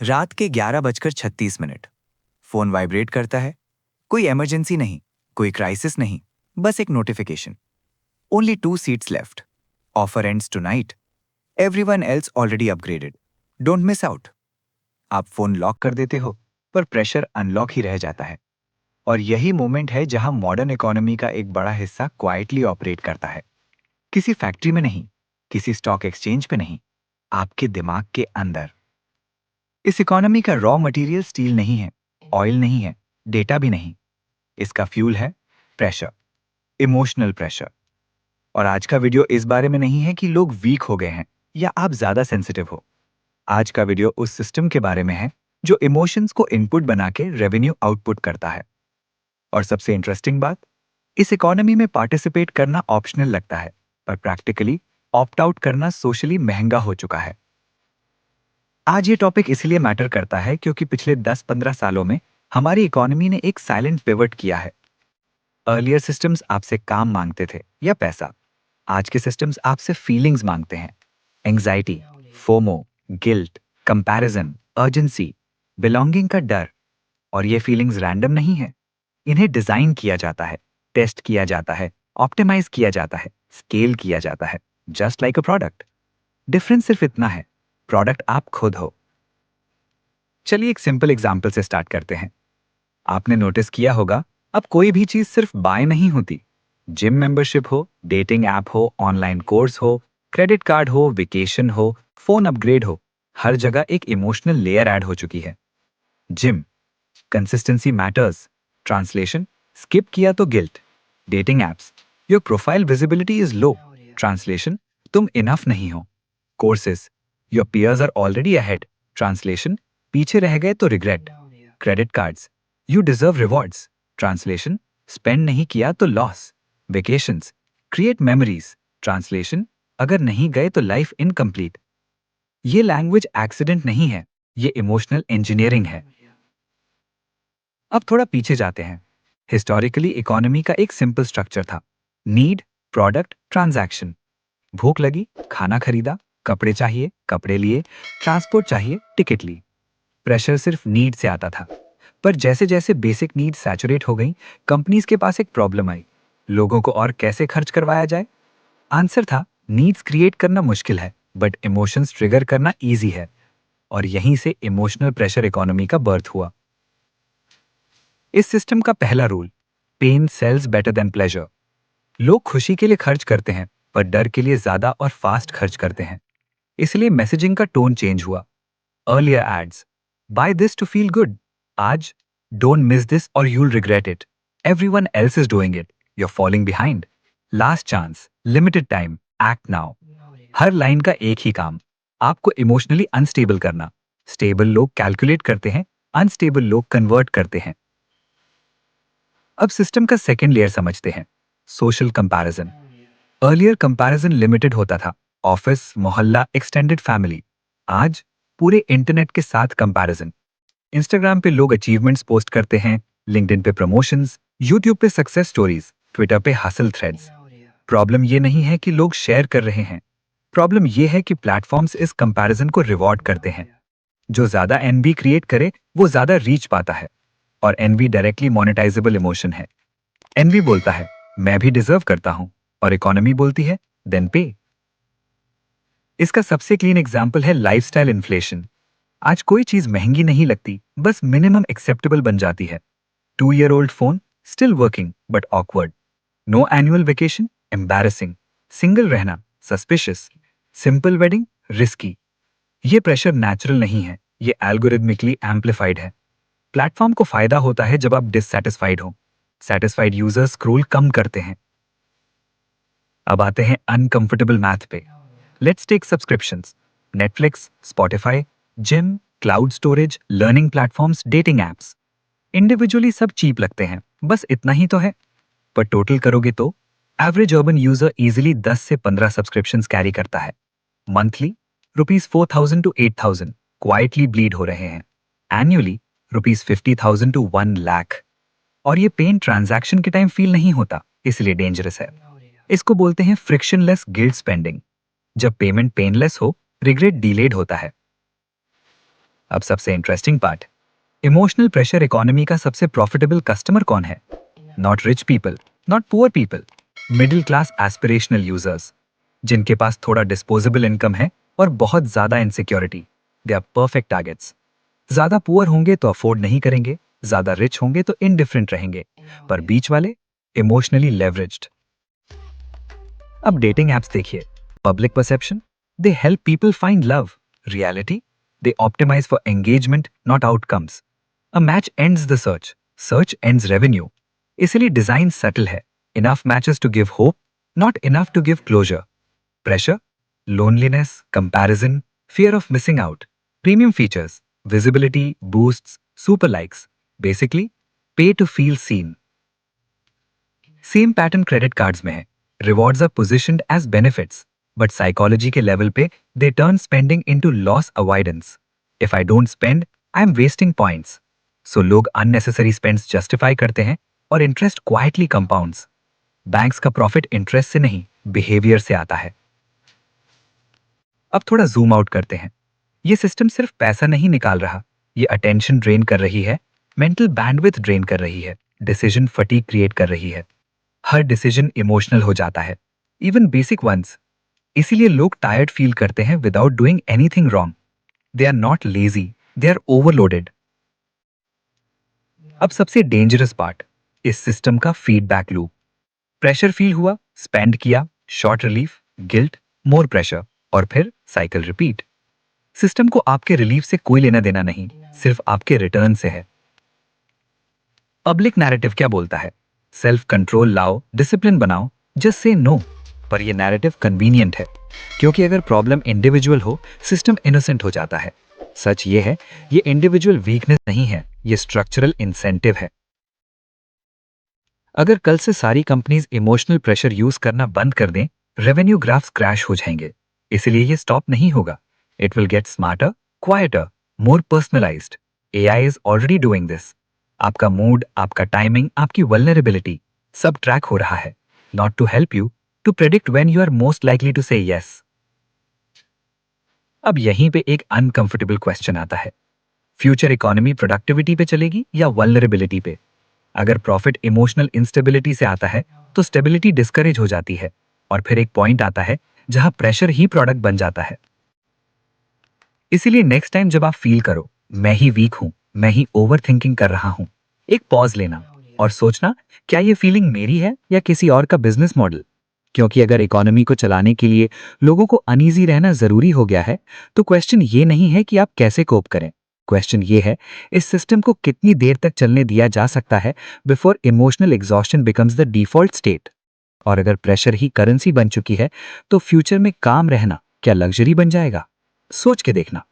रात के 11:36 phone vibrate करता है। कोई इमरजेंसी नहीं, कोई क्राइसिस नहीं, बस एक notification. Only 2 seats left. Offer ends tonight. Everyone else already upgraded. Don't miss out. आप फोन लॉक कर देते हो, पर प्रेशर अनलॉक ही रह जाता है। और यही मोमेंट है जहां मॉडर्न इकोनॉमी का एक बड़ा हिस्सा क्वाइटली ऑपरेट करता है। किसी फैक्ट्री में नहीं, किसी स्टॉक एक्सचेंज पे नहीं, आपके दिमाग के अंदर। इस इकोनॉमी का रॉ मटेरियल स्टील नहीं है, ऑयल नहीं है, डेटा भी नहीं। इसका फ्यूल है प्रेशर, इमोशनल प्रेशर। और आज का वीडियो इस बारे में नहीं है कि लोग वीक हो गए हैं या आप ज्यादा सेंसिटिव हो। आज का वीडियो उस सिस्टम के बारे में है जो इमोशंस को इनपुट बना के रेवेन्यू आउटपुट करता है। और सबसे इंटरेस्टिंग बात, इस इकोनॉमी में पार्टिसिपेट करना ऑप्शनल लगता है, पर प्रैक्टिकली ऑप्ट आउट करना सोशली महंगा हो चुका है। आज ये टॉपिक इसलिए मैटर करता है क्योंकि पिछले 10-15 सालों में हमारी इकोनॉमी ने एक साइलेंट पिवट किया है। अर्लियर सिस्टम्स आपसे काम मांगते थे या पैसा। आज के सिस्टम्स आपसे फीलिंग्स मांगते हैं। Anxiety, FOMO, guilt, comparison, urgency, belonging का डर। और ये फीलिंग्स रैंडम नहीं है। इन्हें डिजाइन किया जाता है, टेस्ट किया जाता है, ऑप्टिमाइज किया जाता है, स्केल किया जाता है, just like a product. Difference सिर्फ इतना है, प्रोडक्ट आप खुद हो। चलिए एक सिंपल एग्जाम्पल से स्टार्ट करते हैं। आपने नोटिस किया होगा, अब कोई भी चीज सिर्फ बाय नहीं होती। जिम मेंबरशिप हो, डेटिंग ऐप हो, ऑनलाइन कोर्स हो, क्रेडिट कार्ड हो, वेकेशन हो, फोन अपग्रेड हो, हर जगह एक इमोशनल लेयर ऐड हो चुकी है। Gym, consistency matters. Translation, skip किया तो guilt. Dating apps, your profile visibility is low. Translation, तुम इनफ नहीं हो। Courses, your piers are already ahead. Translation, पीछे रह गए तो regret. Credit cards, you deserve rewards. Translation, spend नहीं किया तो loss. Vacations, create memories. Translation, अगर नहीं गए तो लाइफ इनकम्प्लीट। ये लैंग्वेज एक्सीडेंट नहीं है, ये इमोशनल इंजीनियरिंग है। अब थोड़ा पीछे जाते हैं। हिस्टोरिकली इकोनॉमी का एक सिंपल स्ट्रक्चर था। Need, product, transaction. भूख लगी, खाना खरीदा। कपड़े चाहिए, कपड़े लिए। ट्रांसपोर्ट चाहिए, टिकट ली। प्रेशर सिर्फ नीड से आता था। पर जैसे जैसे बेसिक नीड सैचुरेट हो गई, कंपनीज के पास एक प्रॉब्लम आई। लोगों को और कैसे खर्च करवाया जाए? आंसर था, नीड्स क्रिएट करना मुश्किल है, बट इमोशंस ट्रिगर करना इजी है। और यहीं से इमोशनल प्रेशर इकोनॉमी का बर्थ हुआ। इस सिस्टम का पहला rule, pain sells better than pleasure. लोग खुशी के लिए खर्च करते हैं, पर डर के लिए ज्यादा और फास्ट खर्च करते हैं। इसलिए मैसेजिंग का टोन चेंज हुआ। Earlier ads, buy this to feel good. आज, डोंट मिस दिस और you'll regret it. Everyone else is doing it, you are following behind. Last chance, limited time, act now. हर line का एक ही काम, आपको emotionally unstable करना। स्टेबल लोग कैलकुलेट करते हैं, अनस्टेबल लोग कन्वर्ट करते हैं। अब सिस्टम का सेकेंड लेयर समझते हैं, social comparison. Earlier comparison limited होता था, ऑफिस, मोहल्ला, एक्सटेंडेड फैमिली। आज पूरे इंटरनेट के साथ कंपैरिजन। इंस्टाग्राम पे लोग अचीवमेंट्स पोस्ट करते हैं, लिंक्डइन पे प्रमोशंस, यूट्यूब पे सक्सेस स्टोरीज, ट्विटर पे हसल थ्रेड्स। प्रॉब्लम ये नहीं है कि लोग शेयर कर रहे हैं, प्रॉब्लम ये है कि प्लेटफॉर्म्स इस कंपैरिजन को रिवॉर्ड करते हैं। जो ज्यादा एनवी क्रिएट करे वो ज्यादा रीच पाता है। और एनवी डायरेक्टली मोनेटाइजेबल इमोशन है। एनवी बोलता है, मैं भी डिजर्व करता हूं। और इकोनॉमी बोलती है, देन पे। इसका सबसे क्लीन एग्जाम्पल है लाइफस्टाइल इन्फ्लेशन। आज कोई चीज महंगी नहीं लगती, बस मिनिमम एक्सेप्टेबल बन जाती है। 2 year old phone, still working but awkward. No annual vacation, embarrassing. Single रहना, सस्पिशियस। Simple wedding, risky. ये प्रेशर नेचुरल नहीं है, ये एल्गोरिथमिकली एम्पलीफाइड है। प्लेटफॉर्म को फायदा होता है जब आप डिससैटिस्फाइड हो। सैटिस्फाइड यूजर्स स्क्रॉल कम करते हैं। अब आते हैं अनकंफर्टेबल मैथ पे। Let's take subscriptions. Netflix, Spotify, gym, cloud storage, learning platforms, dating apps. Individually सब चीप लगते हैं, बस इतना ही तो है। पर टोटल करोगे तो एवरेज अर्बन यूजर इजीली 10 से 15 सब्सक्रिप्शंस कैरी करता है। मंथली ₹4,000 to 8,000 क्वाइटली ब्लीड हो रहे हैं। Annually ₹50,000 to 1 lakh. और ये पेन ट्रांजैक्शन के टाइम फील नहीं होता, इसलिए डेंजरस है। इसको बोलते हैं फ्रिक्शनलेस गिल्ट स्पेंडिंग। जब पेमेंट पेनलेस हो, रिग्रेट डिलेड होता है। अब सबसे interesting part, emotional pressure economy का सबसे प्रॉफिटेबल कस्टमर कौन है? Not rich people, not poor people, middle class aspirational users, जिनके पास थोड़ा डिस्पोजेबल इनकम है और बहुत ज्यादा insecurity. They are perfect targets. ज्यादा पुअर होंगे तो अफोर्ड नहीं करेंगे, ज्यादा रिच होंगे तो इनडिफरेंट रहेंगे, पर बीच वाले इमोशनली लेवरेज्ड। अब डेटिंग एप्स देखिए, public perception, they help people find love, reality, they optimise for engagement not outcomes. A match ends the search, search ends revenue. इसलिए डिजाइन सटल है, enough matches to give hope, not enough to give closure. Pressure, loneliness, comparison, fear of missing out, premium features, visibility, boosts, super likes. Basically, pay to feel seen. Same pattern credit cards में है. Rewards are positioned as benefits, but psychology के level पे they turn spending into loss avoidance. If I don't spend, I am wasting points. So लोग unnecessary spends justify करते हैं और interest quietly compounds. Banks का profit interest से नहीं, behavior से आता है. अब थोड़ा जूम आउट करते हैं। ये सिस्टम सिर्फ पैसा नहीं निकाल रहा, ये अटेंशन ड्रेन कर रही है, मेंटल बैंडविड्थ ड्रेन कर रही है, डिसीजन फटीग क्रिएट कर रही है। हर डिसीजन इमोशनल हो जाता है, इवन बेसिक वंस। इसीलिए लोग टायर्ड फील करते हैं without doing anything wrong. They are not lazy, they are overloaded. अब सबसे डेंजरस पार्ट, इस सिस्टम का फीडबैक लूप। प्रेशर फील हुआ, स्पेंड किया, short relief, guilt, more pressure, और फिर साइकिल रिपीट। सिस्टम को आपके रिलीफ से कोई लेना देना नहीं, सिर्फ आपके रिटर्न से है। पब्लिक नैरेटिव क्या बोलता है? सेल्फ कंट्रोल लाओ, डिसिप्लिन बनाओ, जस्ट से नो। पर ये नैरेटिव कन्वीनियंट है, क्योंकि अगर प्रॉब्लम इंडिविजुअल हो, सिस्टम इनोसेंट हो जाता है। सच ये है, ये इंडिविजुअल वीकनेस नहीं है, ये स्ट्रक्चरल इंसेंटिव है। अगर कल से सारी कंपनीज इमोशनल प्रेशर यूज करना बंद कर दें, रेवेन्यू ग्राफ्स क्रैश हो जाएंगे। इसलिए ये स्टॉप नहीं होगा। It will get smarter, quieter, more personalised. AI is already doing this. आपका मूड, आपका टाइमिंग, आपकी वल्नरेबिलिटी सब ट्रैक हो रहा है, not to help you, to predict when you are most likely to say yes. अब यहीं पे एक अनकंफर्टेबल क्वेश्चन आता है, फ्यूचर इकोनॉमी प्रोडक्टिविटी पे चलेगी या वल्नरेबिलिटी पे? अगर प्रॉफिट इमोशनल इंस्टेबिलिटी से आता है तो स्टेबिलिटी डिस्करेज हो जाती है, और फिर एक पॉइंट आता है जहां प्रेशर ही प्रोडक्ट बन जाता है। इसीलिए नेक्स्ट टाइम जब आप फील करो मैं ही वीक हूं, मैं ही ओवर थिंकिंग कर रहा हूं, एक पॉज लेना और सोचना, क्या ये फीलिंग मेरी है या किसी और का बिजनेस मॉडल? क्योंकि अगर इकोनॉमी को चलाने के लिए लोगों को अनईजी रहना जरूरी हो गया है, तो क्वेश्चन ये नहीं है कि आप कैसे कोप करें। क्वेश्चन ये है, इस सिस्टम को कितनी देर तक चलने दिया जा सकता है before emotional exhaustion becomes the default state. और अगर प्रेशर ही करेंसी बन चुकी है, तो फ्यूचर में काम रहना क्या लग्जरी बन जाएगा? सोच के देखना।